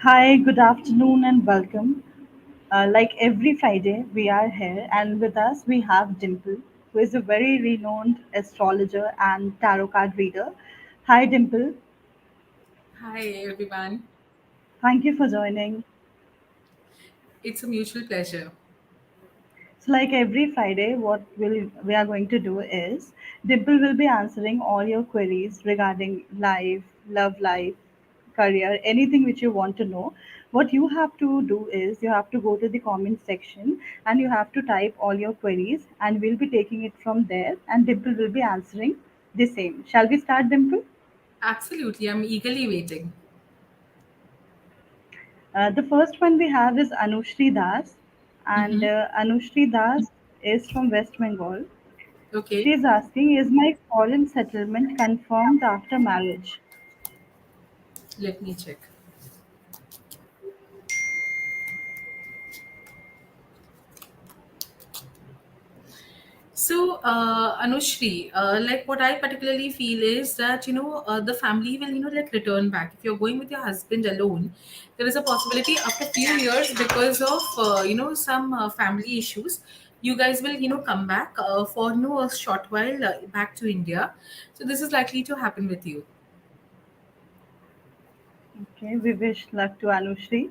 Hi, good afternoon, and welcome. Like every Friday, we are here, and with us we have Dimple, who is a very renowned astrologer and tarot card reader. Hi, Dimple. Hi everyone. Thank you for joining. It's a mutual pleasure. So, like every Friday, what we are going to do is Dimple will be answering all your queries regarding life, love life, career, anything which you want to know. What you have to do is you have to go to the comment section and you have to type all your queries, and we'll be taking it from there. And Dimple will be answering the same. Shall we start, Dimple? Absolutely, I'm eagerly waiting. The first one we have is Anushri Das, and Mm-hmm. Anushri Das is from West Bengal. She Okay, is asking, is my foreign settlement confirmed after marriage? let me check. So, Anushri, like what I particularly feel is that the family will like return back. If you're going with your husband alone, there is a possibility after few years because of some family issues, you guys will come back for a short while back to India. So this is likely to happen with you. Okay, we wish luck to Anushri.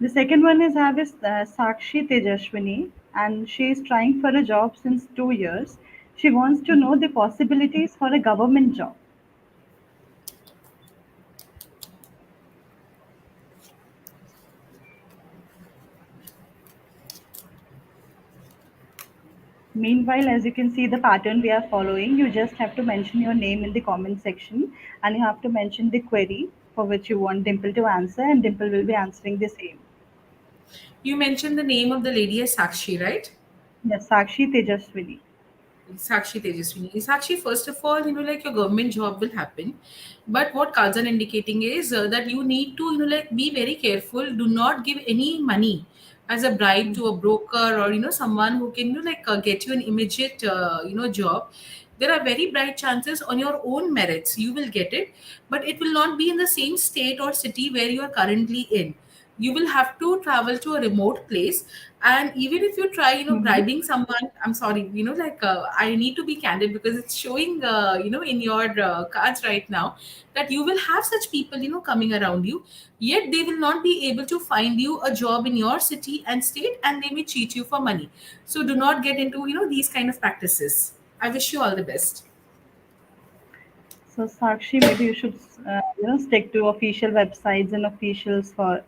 The second one is have is Sakshi Tejashwini, and she is trying for a job since 2 years. She wants to know the possibilities for a government job. Meanwhile, as you can see the pattern we are following, you just have to mention your name in the comment section and you have to mention the query for which you want Dimple to answer, and Dimple will be answering the same. You mentioned the name of the lady as Sakshi, right? Yes, Sakshi Tejaswini. Sakshi Tejaswini. Sakshi, first of all, like your government job will happen. But what cards are indicating is that you need to, like be very careful. Do not give any money as a bribe to a broker or, someone who can, get you an immediate, job. There are very bright chances on your own merits. You will get it, but it will not be in the same state or city where you are currently in. You will have to travel to a remote place, and even if you try Mm-hmm. bribing someone, I'm sorry, I need to be candid because it's showing in your cards right now that you will have such people coming around you, yet they will not be able to find you a job in your city and state, and they may cheat you for money. So do not get into these kind of practices. I wish you all the best. So Sakshi, maybe you should stick to official websites and officials for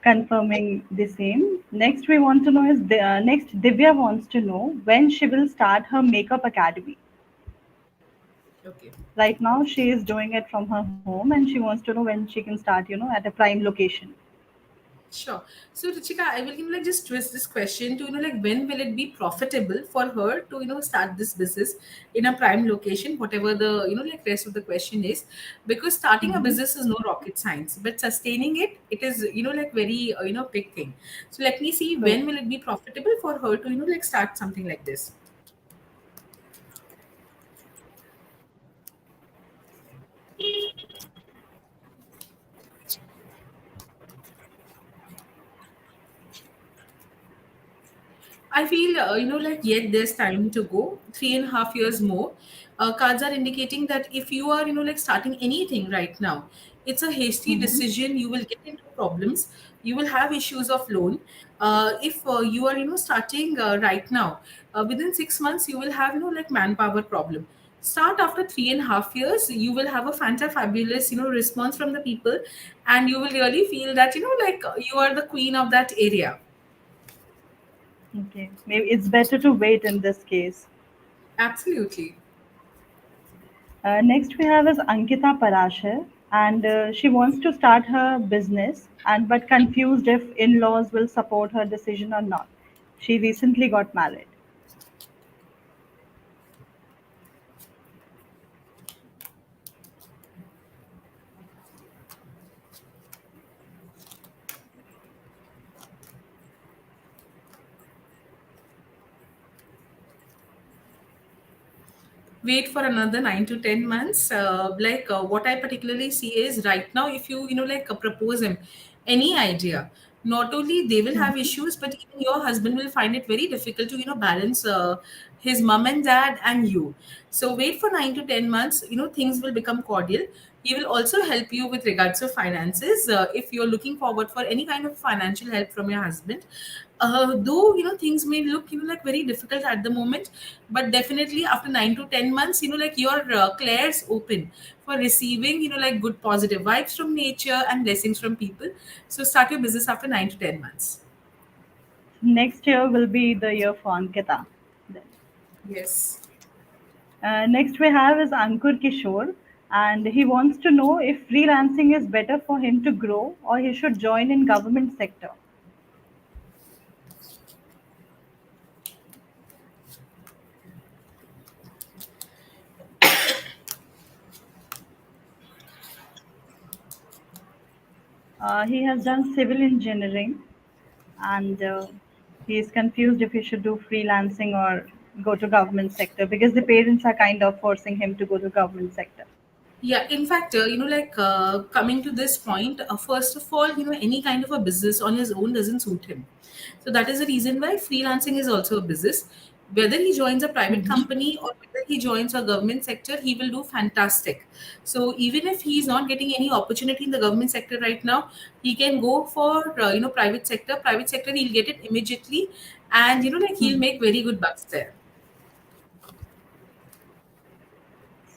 confirming the same. Next, we want to know is next Divya wants to know when she will start her makeup academy. Okay. Right now, she is doing it from her home, and she wants to know when she can start, at a prime location. Sure. So, Ruchika, I will like just twist this question to like when will it be profitable for her to start this business in a prime location, whatever the like rest of the question is, because starting a Hmm. business is no rocket science, but sustaining it is like very big thing. So let me see True. when will it be profitable for her to like start something like this. I feel, like yet there's time to go, 3.5 years more. Cards are indicating that if you are, like starting anything right now, it's a hasty Hmm. decision. You will get into problems. You will have issues of loan. If you are, starting right now, within 6 months, you will have, like manpower problem. Start after 3.5 years, you will have a fabulous, response from the people, and you will really feel that, like you are the queen of that area. Okay. Maybe it's better to wait in this case. Absolutely. Next, we have is Ankita Parashar, and she wants to start her business, and but confused if in-laws will support her decision or not. She recently got married. Wait for another 9 to 10 months. What I particularly see is right now, if you like propose him, any idea. Not only they will have issues, but even your husband will find it very difficult to balance his mom and dad and you. So wait for 9 to 10 months, things will become cordial. He will also help you with regards to finances, if you're looking forward for any kind of financial help from your husband. Though things may look like very difficult at the moment, but definitely after 9 to 10 months, like your clairs open for receiving like good positive vibes from nature and blessings from people. So start your business after 9 to 10 months. Next year will be the year for Ankita. Then. Yes. Next we have is Ankur Kishore, and he wants to know if freelancing is better for him to grow or he should join in government sector. He has done civil engineering, and he is confused if he should do freelancing or go to government sector because the parents are kind of forcing him to go to government sector. Yeah, in fact, coming to this point, first of all, any kind of a business on his own doesn't suit him. So that is the reason why freelancing is also a business. Whether he joins a private Mhm. company or whether he joins a government sector, he will do fantastic. So even if he is not getting any opportunity in the government sector right now, he can go for private sector. Private sector, he'll get it immediately, and he'll Mhm. make very good bucks there.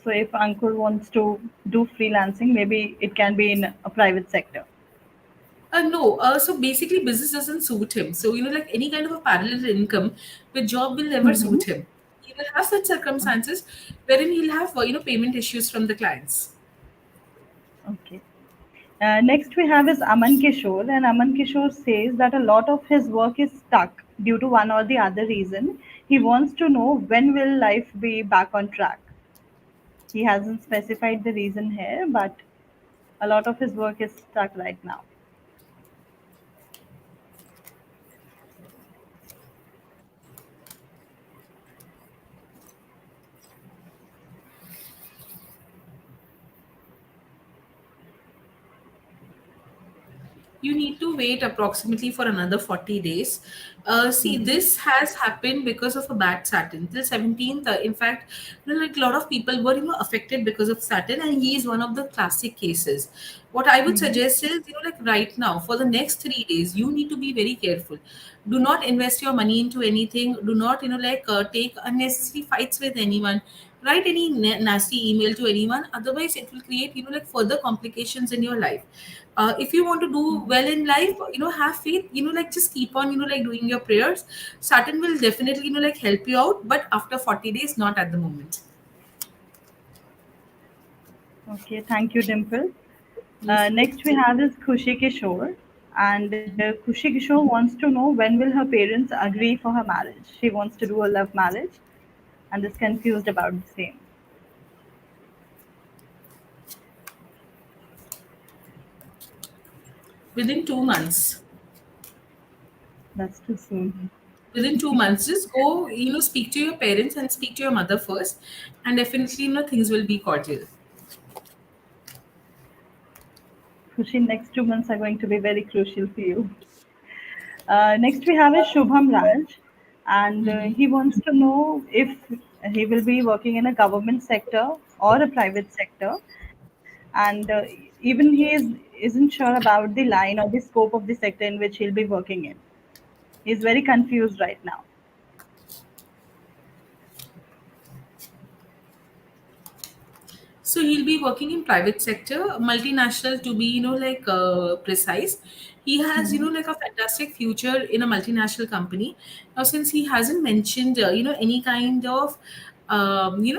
So if Ankur wants to do freelancing, maybe it can be in a private sector. No, so basically business doesn't suit him. So, like any kind of a parallel income with job will never Mhm. suit him. He will have such circumstances wherein he'll have, payment issues from the clients. Okay. Next we have is Aman Kishore, and Aman Kishore says that a lot of his work is stuck due to one or the other reason. He wants to know when will life be back on track. He hasn't specified the reason here, but a lot of his work is stuck right now. You need to wait approximately for another 40 days. See, Mhm. this has happened because of a bad Saturn till 17th. In fact, like a lot of people were affected because of Saturn, and he is one of the classic cases. What I would Mhm. suggest is, like right now for the next 3 days, you need to be very careful. Do not invest your money into anything. Do not take unnecessary fights with anyone. Write any nasty email to anyone. Otherwise, it will create further complications in your life. If you want to do well in life, have faith, just keep on doing your prayers. Saturn will definitely help you out, but after 40 days, not at the moment. Okay, thank you, Dimple. Yes. Next, we have is Khushi Kishore, and Khushi Kishore wants to know when will her parents agree for her marriage. She wants to do a love marriage and is confused about the same. Within 2 months. That's too soon. Within 2 months, just go, speak to your parents and speak to your mother first, and definitely, things will be cordial. Khushi, next 2 months are going to be very crucial for you. Next, we have is Shubham Raj, and he wants to know if he will be working in a government sector or a private sector, and even isn't sure about the line or the scope of the sector in which he'll be working in. He's very confused right now. So he'll be working in private sector, multinational to be, precise. He has, Mhm. a fantastic future in a multinational company. Now, since he hasn't mentioned, any kind of,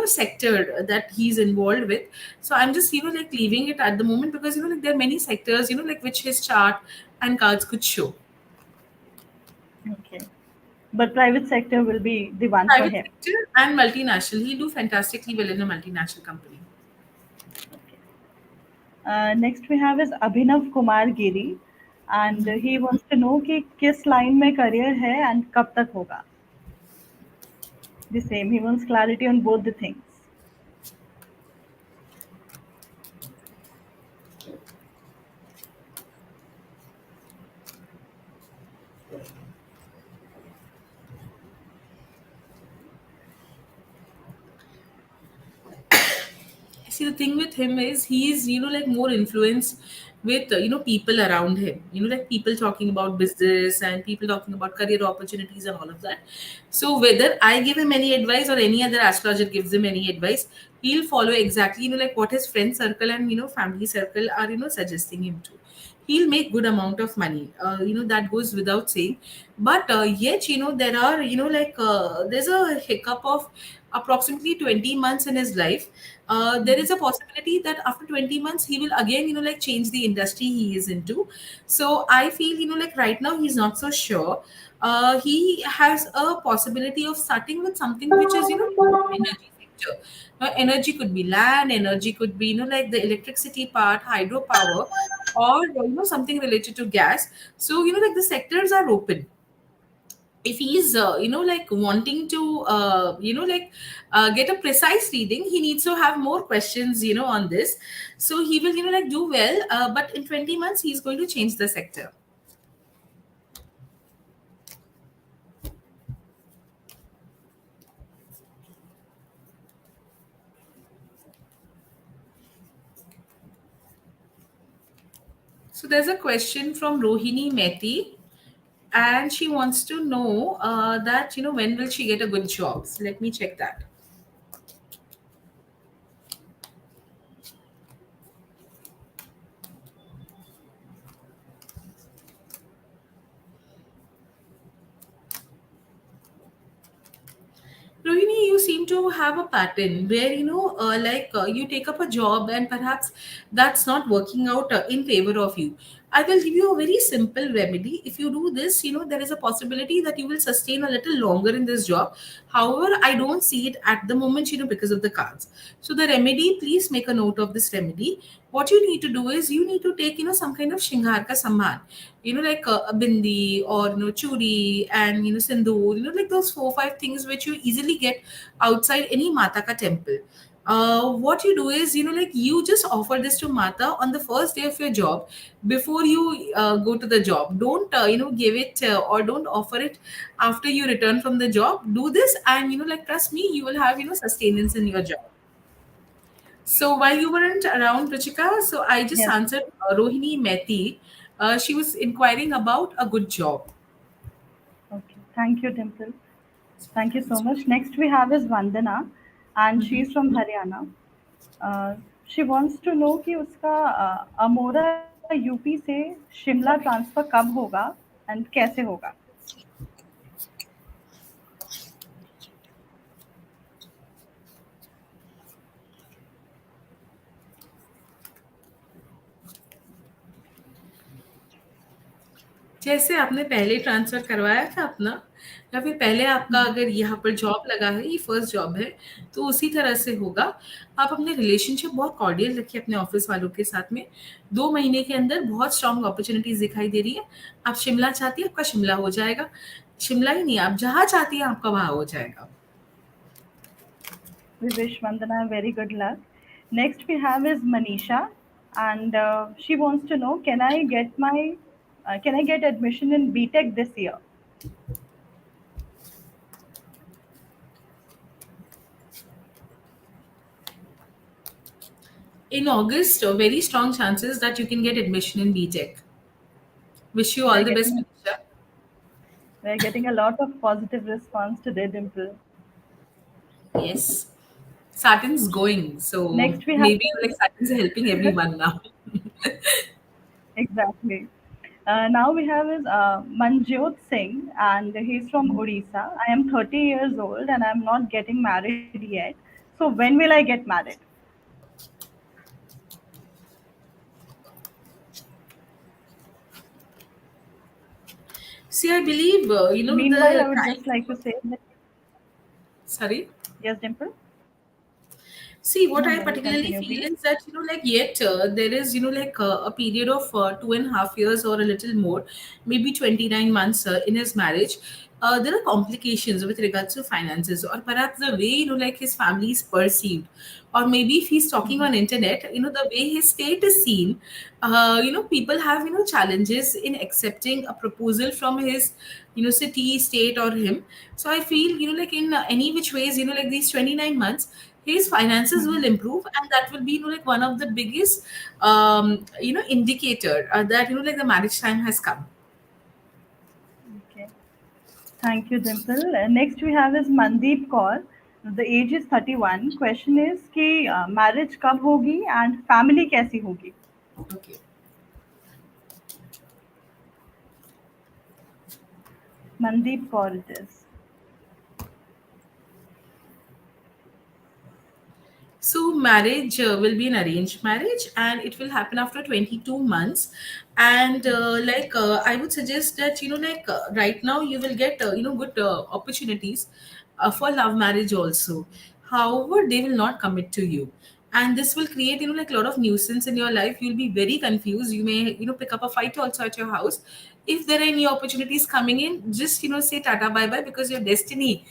sector that he's involved with. So I'm just, leaving it at the moment because, there are many sectors, which his chart and cards could show. Okay, but private sector will be the one for Private him. sector and multinational. He'll do fantastically well in a multinational company. Okay. Next we have is Abhinav Kumar Giri, and he wants to know कि किस line में career है and कब तक होगा. The same. He wants clarity on both the things. See, the thing with him is he's, like more influenced with, people around him, like people talking about business and people talking about career opportunities and all of that. So whether I give him any advice or any other astrologer gives him any advice, he'll follow exactly, like what his friend circle and, family circle are, suggesting him to. He'll make good amount of money, that goes without saying. But yet, there are, there's a hiccup of approximately 20 months in his life. There is a possibility that after 20 months he will again, like change the industry he is into. So I feel, like right now he's not so sure. He has a possibility of starting with something which is, more energy sector. Now, energy could be land, energy could be, like the electricity part, hydropower, or something related to gas. So, like the sectors are open. If he's like wanting to get a precise reading, he needs to have more questions, on this. So he will, like do well, but in 20 months he's going to change the sector. So there's a question from Rohini Mehti, and she wants to know that, when will she get a good job. So let me check that. Rohini, you seem to have a pattern where, you take up a job and perhaps that's not working out in favor of you. I will give you a very simple remedy. If you do this, there is a possibility that you will sustain a little longer in this job. However, I don't see it at the moment, because of the cards. So the remedy, please make a note of this remedy. What you need to do is you need to take, some kind of Shinghar ka Samman, like a bindi or, churi and, sindoor, like those 4 5 things which you easily get outside any Mata ka temple. What you do is, like you just offer this to Mata on the first day of your job before you go to the job. Don't, give it or don't offer it after you return from the job. Do this and, like trust me, you will have, sustenance in your job. So while you weren't around, Ruchika, so I just Yes. answered Rohini Mehti. She was inquiring about a good job. Okay. Thank you, Dimple. Thank you so much. Next we have is Vandana, and she's from Haryana. Uh, she wants to know कि उसका अमोरा UP से Shimla transfer कब होगा and कैसे होगा. जैसे आपने पहले ट्रांसफर करवाया था अपना, या फिर पहले आपका अगर यहाँ पर जॉब लगा है, ये फर्स्ट जॉब है, तो उसी तरह से होगा। आप अपने रिलेशनशिप बहुत कॉर्डियल रखिए अपने ऑफिस वालों के साथ में। 2 महीने के अंदर बहुत स्ट्रॉन्ग अपॉर्च्युनिटीज़ दिखाई दे रही है। आप शिमला चाहती हैं, आपका शिमला हो जाएगा। शिमला ही नहीं, आप जहाँ चाहती हैं आपका वहाँ हो जाएगा। We wish Vandana very good luck. Next we have is Manisha, and she wants to know, can I get admission in BTech this year? In August, very strong chances that you can get admission in BTech. Wish you We all are the best, getting Manisha. we are getting a lot of positive response today, Dimple. Yes. Saturn's going, so Next we have maybe like Saturn's helping everyone now. exactly. Now we have is Manjot Singh, and he's from Odisha. I am 30 years old, and I'm not getting married yet. So when will I get married? See, I believe, Meanwhile, I the would time. just like to say that Sorry. yes, Dimple. See, what No, I no, you particularly continue, feel please. is that, like, yet there is, a period of 2.5 years or a little more, maybe 29 months in his marriage. there are complications with regards to finances, or perhaps the way, like his family is perceived, or maybe if he's talking on internet, the way his state is seen. People have, challenges in accepting a proposal from his, city, state, or him. So I feel, like in any which ways, like these 29 months, his finances will improve, and that will be, like one of the biggest indicator that, like the marriage time has come. Okay. Thank you, Dimple. Next we have is Mandeep Kaur. The age is 31. Question is कि marriage कब होगी and family कैसी होगी? Okay. Mandeep Kaur it is. So marriage will be an arranged marriage, and it will happen after 22 months. And I would suggest that, right now you will get good opportunities for love marriage also. However, they will not commit to you, and this will create, like a lot of nuisance in your life. You'll be very confused. You may, pick up a fight also at your house. If there are any opportunities coming in, just, say tata bye bye, because your destiny,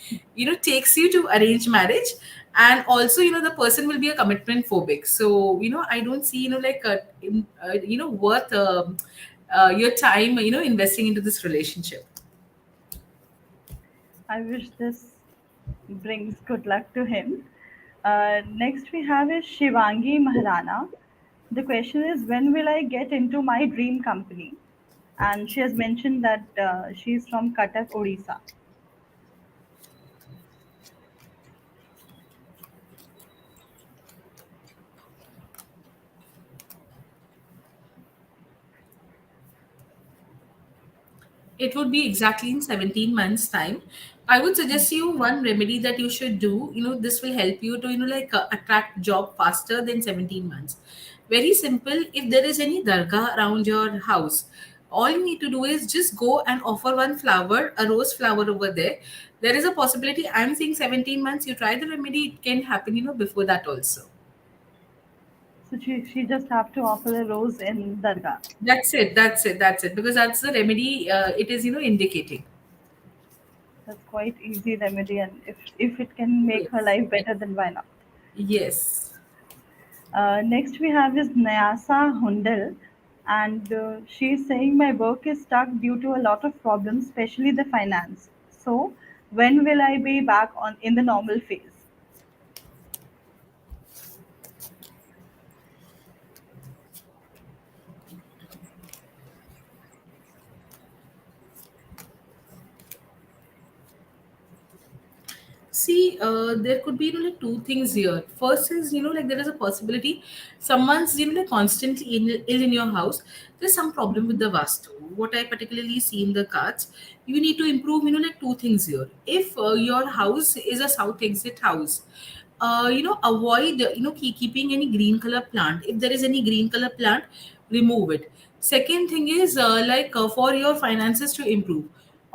takes you to arrange marriage. And also, the person will be a commitment phobic. So, I don't see, worth your time, investing into this relationship. I wish this brings good luck to him. Next we have is Shivangi Maharana. The question is, when will I get into my dream company? And she has mentioned that she's from Cuttack, Odisha. It would be exactly in 17 months time. I would suggest you one remedy that you should do. This will help you to, attract job faster than 17 months. Very simple. If there is any dargah around your house, all you need to do is just go and offer one flower, a rose flower over there. There is a possibility. I'm saying 17 months. You try the remedy, it can happen, before that also. So she just have to offer a rose in Dargah. That's it. That's it. That's it. Because that's the remedy. It is, indicating. That's quite easy remedy, and if it can make her Yes. life better, then why not? Yes. Next we have is Nyasa Hundal, and she's saying my work is stuck due to a lot of problems, especially the finance. So when will I be back on in the normal phase? See, there could be, two things here. First is, like there is a possibility someone's, like constantly ill in your house. There's some problem with Mhm. the vastu. What I particularly see in the cards, you need to improve, like two things here. If your house is a south exit house, avoid, keeping any green color plant. If there is any green color plant, remove it. Second thing is, for your finances to improve,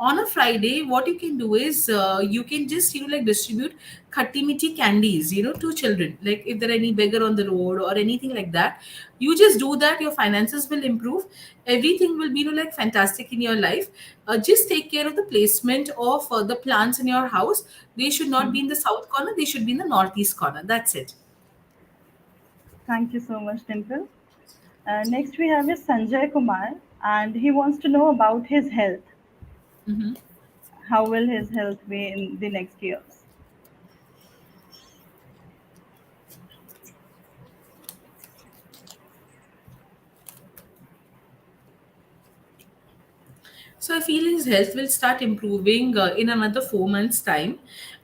on a Friday, what you can do is, you can just, distribute khatti meठी candies, to children. Like if there are any beggar on the road or anything like that, you just do that. Your finances will improve. Everything will be, like fantastic in your life. Just take care of the placement of the plants in your house. They should not be in the Mhm. south corner. They should be in the northeast corner. That's it. Thank you so much, Dimple. Next we have is Sanjay Kumar, and he wants to know about his health. Mhm. How will his health be in the next years? So I feel his health will start improving in another 4 months' time.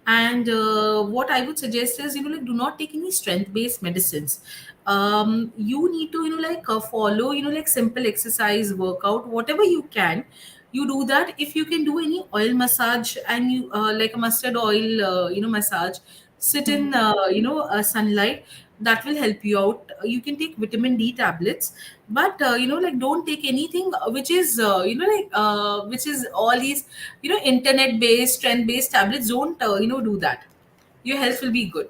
And what I would suggest is, do not take any strength-based medicines. You need to, follow, simple exercise, workout, whatever you can. You do that. If you can do any oil massage, and you like a mustard oil, massage, sit in, Mhm. sunlight. That will help you out. You can take vitamin D tablets, but don't take anything which is, which is all these, internet based, trend based tablets. Don't, do that. Your health will be good.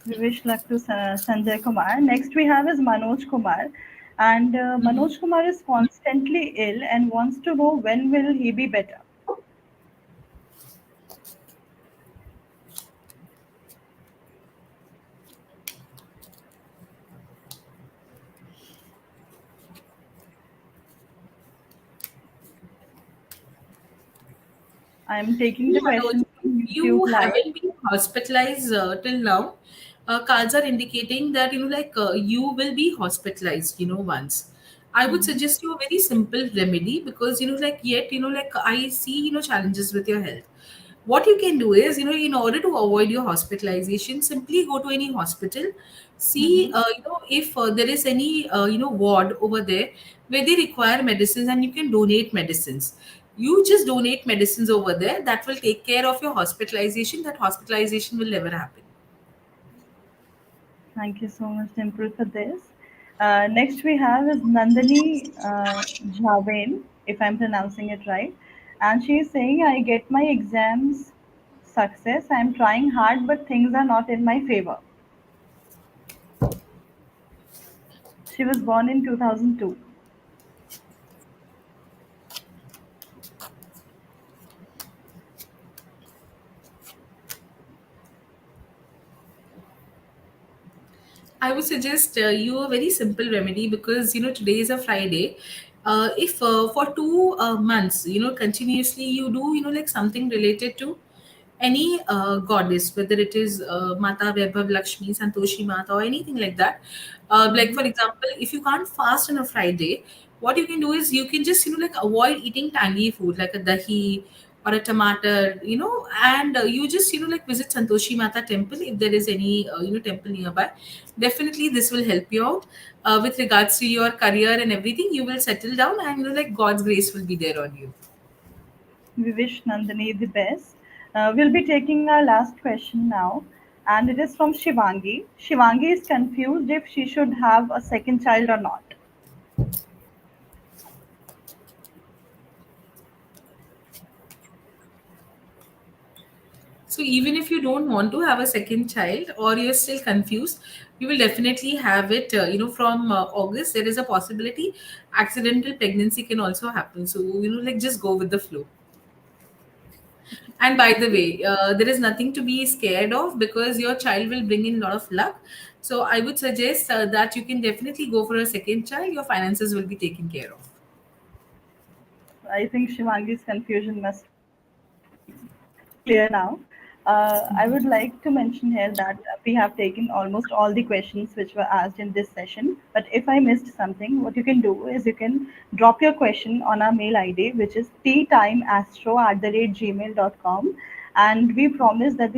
We wish luck to Sanjay Kumar. Next we have is Manoj Kumar. And Mhm. Manoj Kumar is constantly ill and wants to know when will he be better. I am taking the Manoj, question if from YouTube you Live. haven't been hospitalized till now, cards are indicating that you will be hospitalized. Once. I would Mhm. suggest you a very simple remedy because yet I see challenges with your health. What you can do is in order to avoid your hospitalization, simply go to any hospital, see Mhm. if there is any ward over there where they require medicines and you can donate medicines. You just donate medicines over there, that will take care of your hospitalization. That hospitalization will never happen. Thank you so much, Dimple, for this. Next we have is Nandini Javen, if I'm pronouncing it right. And she is saying, I get my exams success. I'm trying hard, but things are not in my favor. She was born in 2002. I would suggest you a very simple remedy because today is a Friday. If for 2 months continuously you do something related to any goddess, whether it is Mata Vaibhav, Lakshmi, Santoshi Mata, or anything like that. Like Mhm. for example, if you can't fast on a Friday, what you can do is you can just avoid eating tangy food like a dahi or a tomato, and you just visit Santoshi Mata temple if there is any temple nearby. Definitely, this will help you out with regards to your career and everything. You will settle down, and God's grace will be there on you. We wish Nandini the best. We'll be taking our last question now, and it is from Shivangi. Shivangi is confused if she should have a second child or not. So even if you don't want to have a second child or you're still confused, you will definitely have it. From August, there is a possibility accidental pregnancy can also happen. So just go with the flow. And by the way, there is nothing to be scared of because your child will bring in a lot of luck. So I would suggest that you can definitely go for a second child. Your finances will be taken care of. I think Shivangi's confusion must clear now. I would like to mention here that we have taken almost all the questions which were asked in this session. But if I missed something, what you can do is you can drop your question on our mail ID, which is ttimeastro@gmail.com. And we promise that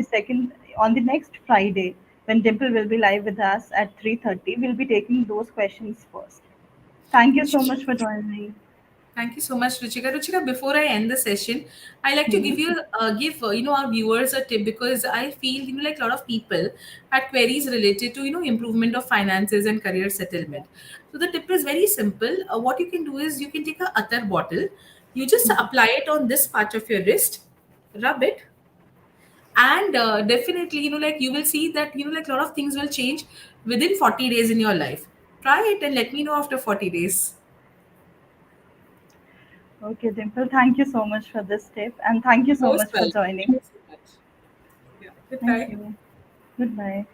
on the next Friday, when Dimple will be live with us at 3:30, we'll be taking those questions first. Thank you so much for joining. Thank you so much, Ruchika. Ruchika, before I end the session, I like to Mhm. give our viewers a tip because I feel a lot of people had queries related to improvement of finances and career settlement. So the tip is very simple. What you can do is you can take a attar bottle, you just apply it on this part of your wrist, rub it, and definitely you will see that a lot of things will change within 40 days in your life. Try it and let me know after 40 days. Okay, Dimple, thank you so much for this tip and thank you so Most much for welcome. Thank joining. you so much. Yeah. Thank Goodbye. you. Goodbye.